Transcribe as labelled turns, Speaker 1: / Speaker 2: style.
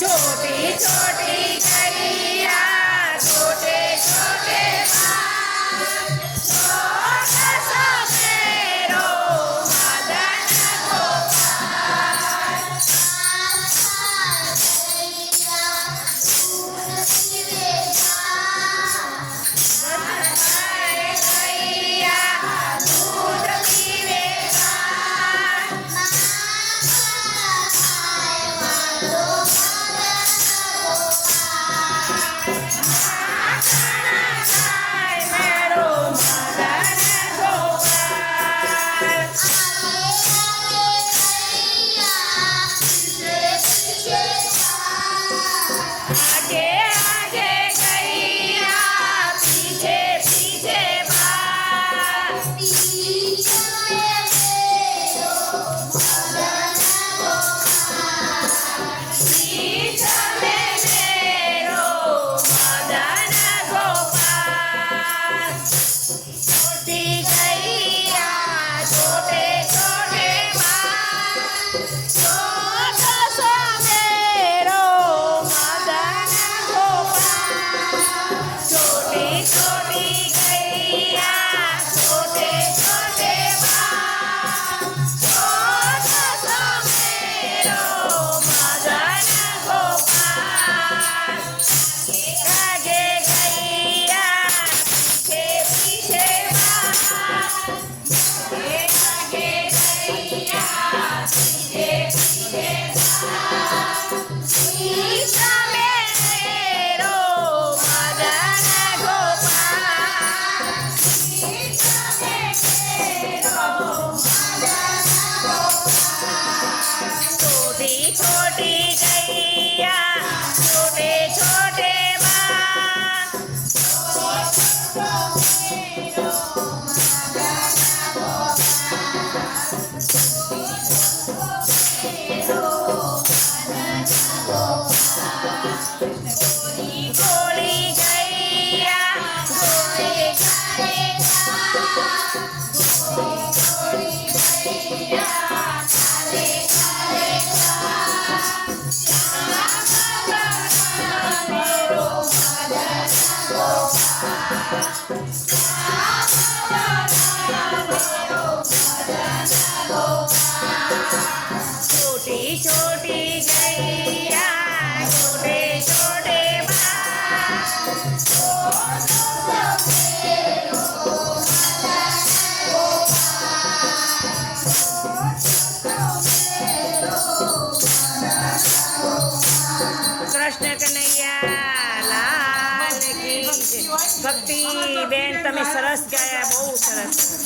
Speaker 1: छोटी छोटी गैया छोटे छोटे बाल छोटा सा मेरो मदन गोपाल गैया दूध पीवेगा आगे आगे गैया पीछे पीछे भाग पीछे मेरो मदन गोपाल छोटी गैया छोटे छोटे बाल छोटा सा मेरो मदन गोपाल छोटी छोटी गैया छोटे छोटे बाल छोटा सा मेरो मदन गोपाल आगे गैया पीछे पीछे बाल आगे गैया पीछे पीछे बाल पीछा मेरो मदन गोपाल पीछा मेरो मदन गोपाल छोटी छोटी गैया छोटे छोटे बाल गोली गैया गोली गैया काले काले मेरो मदन छोटी छोटी गैया छोटे छोटे कृष्ण कन्हैया लाल की भक्ति बेन तमे सरस गाया बहु सरस।